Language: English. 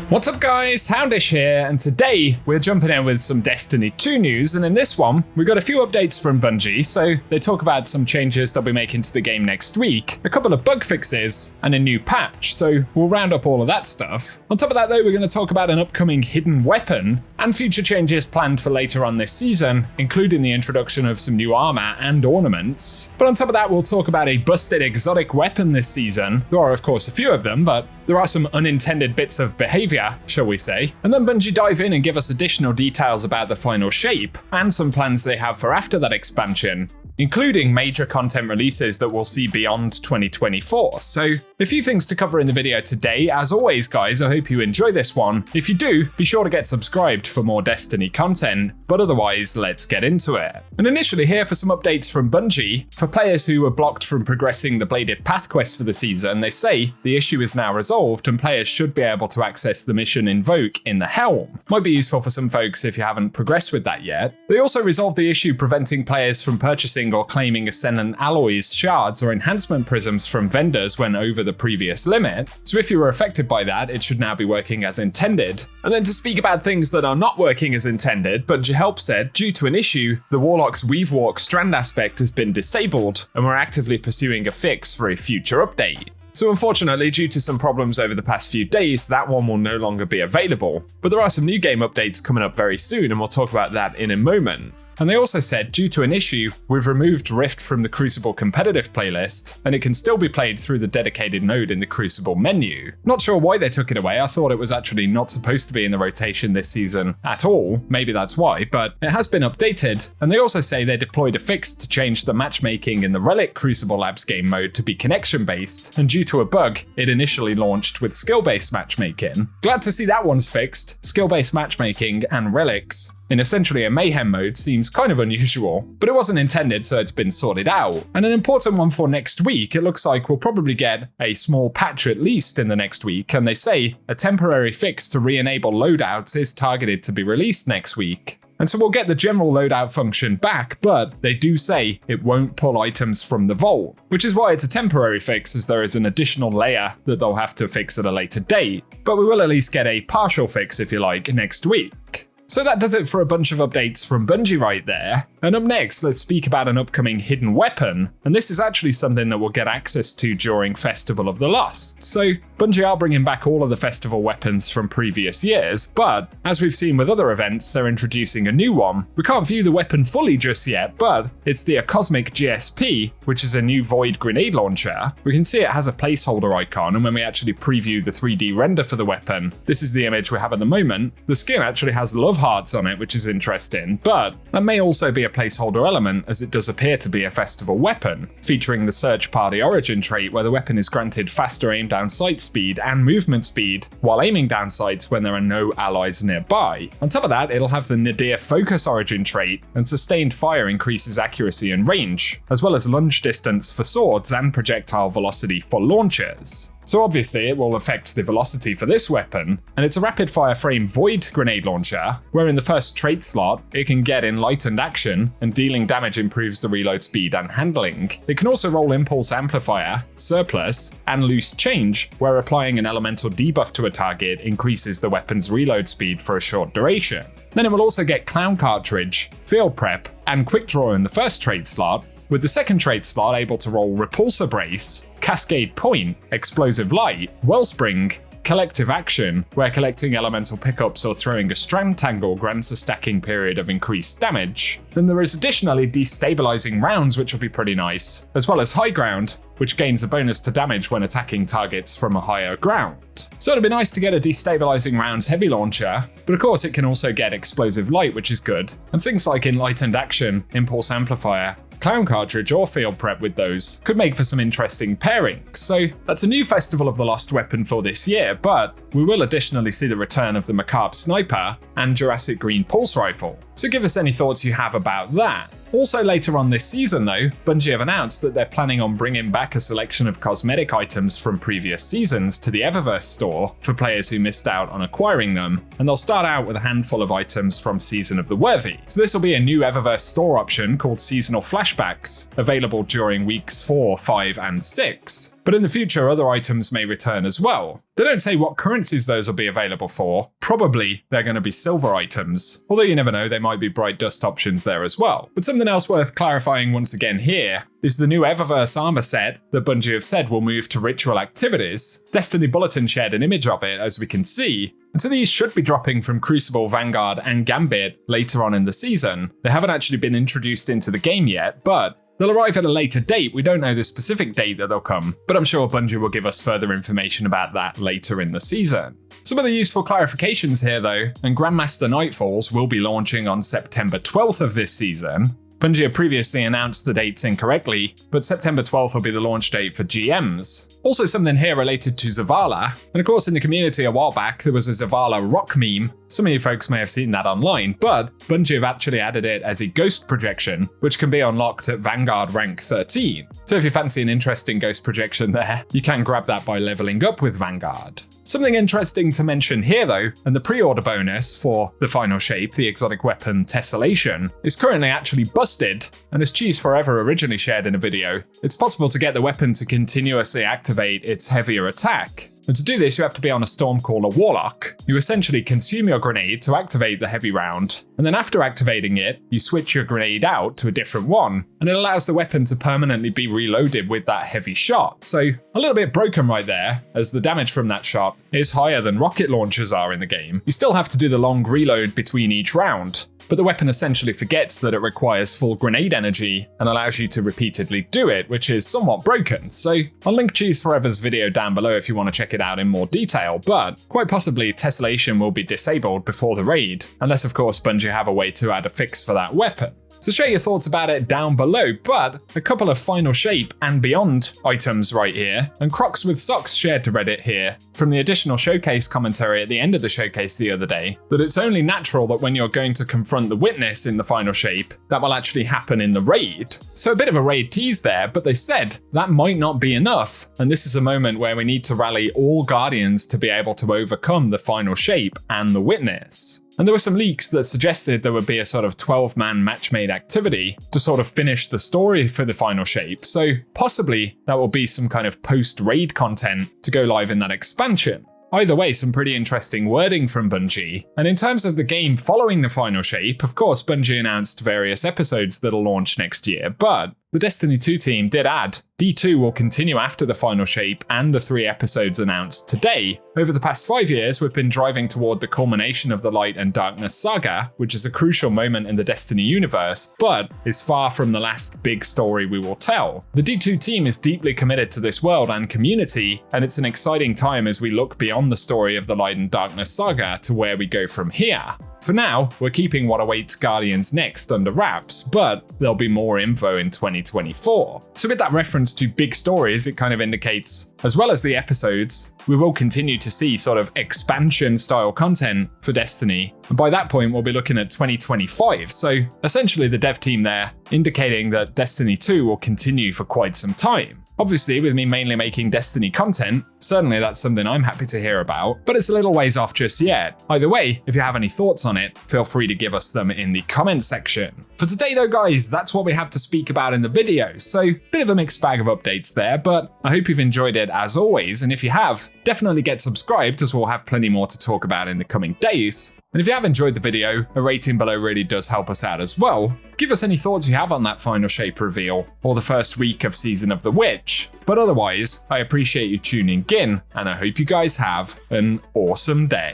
What's up guys, Houndish here, and today we're jumping in with some Destiny 2 news, and in this one, we got a few updates from Bungie. So they talk about some changes they'll be making to the game next week, a couple of bug fixes, and a new patch, so we'll round up all of that stuff. On top of that though, we're going to talk about an upcoming hidden weapon, and future changes planned for later on this season, including the introduction of some new armor and ornaments. But on top of that, we'll talk about a busted exotic weapon this season. There are of course a few of them, but there are some unintended bits of behavior, shall we say. And then Bungie dive in and give us additional details about the final shape, and some plans they have for after that expansion, including major content releases that we'll see beyond 2024. So a few things to cover in the video today. As always guys, I hope you enjoy this one. If you do, be sure to get subscribed for more Destiny content, but otherwise let's get into it. And initially here for some updates from Bungie. For players who were blocked from progressing the Bladed Path quest for the season, they say the issue is now resolved and players should be able to access the mission Invoke in the Helm. Might be useful for some folks if you haven't progressed with that yet. They also resolved the issue preventing players from purchasing or claiming Ascendant Alloys, Shards, or Enhancement Prisms from vendors when over the previous limit. So if you were affected by that, it should now be working as intended. And then to speak about things that are not working as intended, Bungie Help said, due to an issue, the Warlock's Weave Walk strand aspect has been disabled, and we're actively pursuing a fix for a future update. So unfortunately, due to some problems over the past few days, that one will no longer be available. But there are some new game updates coming up very soon, and we'll talk about that in a moment. And they also said, due to an issue, we've removed Rift from the Crucible competitive playlist, and it can still be played through the dedicated node in the Crucible menu. Not sure why they took it away. I thought it was actually not supposed to be in the rotation this season at all. Maybe that's why, but it has been updated. And they also say they deployed a fix to change the matchmaking in the Relic Crucible Labs game mode to be connection-based, and due to a bug, it initially launched with skill-based matchmaking. Glad to see that one's fixed. Skill-based matchmaking and relics in essentially a mayhem mode seems kind of unusual, but it wasn't intended, so it's been sorted out. And an important one for next week, it looks like we'll probably get a small patch at least in the next week, and they say a temporary fix to re-enable loadouts is targeted to be released next week. And so we'll get the general loadout function back, but they do say it won't pull items from the vault, which is why it's a temporary fix, as there is an additional layer that they'll have to fix at a later date. But we will at least get a partial fix, if you like, next week. So that does it for a bunch of updates from Bungie right there. And up next, let's speak about an upcoming hidden weapon. And this is actually something that we'll get access to during Festival of the Lost. So Bungie are bringing back all of the festival weapons from previous years, but as we've seen with other events, they're introducing a new one. We can't view the weapon fully just yet, but it's the Cosmic GSP, which is a new Void grenade launcher. We can see it has a placeholder icon, and when we actually preview the 3D render for the weapon, this is the image we have at the moment. The skin actually has love hearts on it, which is interesting, but that may also be a placeholder element, as it does appear to be a festival weapon, featuring the Surge Party origin trait where the weapon is granted faster aim down sight speed and movement speed while aiming down sights when there are no allies nearby. On top of that, it'll have the Nadir Focus origin trait, and sustained fire increases accuracy and range, as well as lunge distance for swords and projectile velocity for launchers. So obviously it will affect the velocity for this weapon, and it's a rapid fire frame Void grenade launcher, where in the first trait slot, it can get Enlightened Action, and dealing damage improves the reload speed and handling. It can also roll Impulse Amplifier, Surplus, and Loose Change, where applying an elemental debuff to a target increases the weapon's reload speed for a short duration. Then it will also get Clown Cartridge, Field Prep, and Quick Draw in the first trait slot, with the second trait slot able to roll Repulsor Brace, Cascade Point, Explosive Light, Wellspring, Collective Action, where collecting elemental pickups or throwing a Strand Tangle grants a stacking period of increased damage. Then there is additionally Destabilizing Rounds, which will be pretty nice, as well as High Ground, which gains a bonus to damage when attacking targets from a higher ground. So it'd be nice to get a Destabilizing Rounds heavy launcher, but of course it can also get Explosive Light, which is good, and things like Enlightened Action, Impulse Amplifier, Clown Cartridge or Field Prep with those could make for some interesting pairings. So that's a new Festival of the Lost weapon for this year, but we will additionally see the return of the Macabre Sniper and Jurassic Green Pulse Rifle. So give us any thoughts you have about that. Also later on this season though, Bungie have announced that they're planning on bringing back a selection of cosmetic items from previous seasons to the Eververse store for players who missed out on acquiring them, and they'll start out with a handful of items from Season of the Worthy. So this will be a new Eververse store option called Seasonal Flashbacks, available during weeks 4, 5, and 6. But in the future, other items may return as well. They don't say what currencies those will be available for. Probably they're going to be silver items. Although you never know, there might be bright dust options there as well. But something else worth clarifying once again here is the new Eververse armor set that Bungie have said will move to ritual activities. Destiny Bulletin shared an image of it, as we can see. And so these should be dropping from Crucible, Vanguard, and Gambit later on in the season. They haven't actually been introduced into the game yet, but they'll arrive at a later date. We don't know the specific date that they'll come, but I'm sure Bungie will give us further information about that later in the season. Some other useful clarifications here though, and Grandmaster Nightfalls will be launching on September 12th of this season. Bungie had previously announced the dates incorrectly, but September 12th will be the launch date for GMs. Also something here related to Zavala, and of course in the community a while back there was a Zavala rock meme. Some of you folks may have seen that online, but Bungie have actually added it as a ghost projection, which can be unlocked at Vanguard rank 13. So if you fancy an interesting ghost projection there, you can grab that by leveling up with Vanguard. Something interesting to mention here though, and the pre-order bonus for the final shape, the exotic weapon Tessellation, is currently actually busted, and as Cheese Forever originally shared in a video, it's possible to get the weapon to continuously activate its heavier attack. And to do this, you have to be on a Stormcaller Warlock. You essentially consume your grenade to activate the heavy round, and then after activating it, you switch your grenade out to a different one, and it allows the weapon to permanently be reloaded with that heavy shot. So a little bit broken right there, as the damage from that shot is higher than rocket launchers are in the game. You still have to do the long reload between each round, but the weapon essentially forgets that it requires full grenade energy and allows you to repeatedly do it, which is somewhat broken. So I'll link Cheese Forever's video down below if you want to check it out in more detail, but quite possibly Tessellation will be disabled before the raid, unless of course Bungie have a way to add a fix for that weapon. So share your thoughts about it down below, but a couple of final shape and beyond items right here, and Crocs with Socks shared to Reddit here from the additional showcase commentary at the end of the showcase the other day, that it's only natural that when you're going to confront the witness in the final shape, that will actually happen in the raid. So a bit of a raid tease there, but they said that might not be enough, and this is a moment where we need to rally all Guardians to be able to overcome the final shape and the witness. And there were some leaks that suggested there would be a sort of 12-man match-made activity to sort of finish the story for the final shape, so possibly that will be some kind of post-raid content to go live in that expansion. Either way, some pretty interesting wording from Bungie. And in terms of the game following the final shape, of course Bungie announced various episodes that'll launch next year, but the Destiny 2 team did add D2 will continue after the final shape and the 3 episodes announced today. Over the past 5 years, we've been driving toward the culmination of the Light and Darkness saga, which is a crucial moment in the Destiny universe, but is far from the last big story we will tell. The D2 team is deeply committed to this world and community, and it's an exciting time as we look beyond the story of the Light and Darkness saga to where we go from here. For now, we're keeping what awaits Guardians next under wraps, but there'll be more info in 2024. So with that reference to big stories, it kind of indicates, as well as the episodes, we will continue to see sort of expansion style content for Destiny. And by that point, we'll be looking at 2025. So essentially the dev team there indicating that Destiny 2 will continue for quite some time. Obviously, with me mainly making Destiny content, certainly that's something I'm happy to hear about, but it's a little ways off just yet. Either way, if you have any thoughts on it, feel free to give us them in the comment section. For today though guys, that's what we have to speak about in the video, so bit of a mixed bag of updates there, but I hope you've enjoyed it as always, and if you have, definitely get subscribed as we'll have plenty more to talk about in the coming days. And if you have enjoyed the video, a rating below really does help us out as well. Give us any thoughts you have on that final shape reveal, or the first week of Season of the Witch. But otherwise, I appreciate you tuning in, and I hope you guys have an awesome day.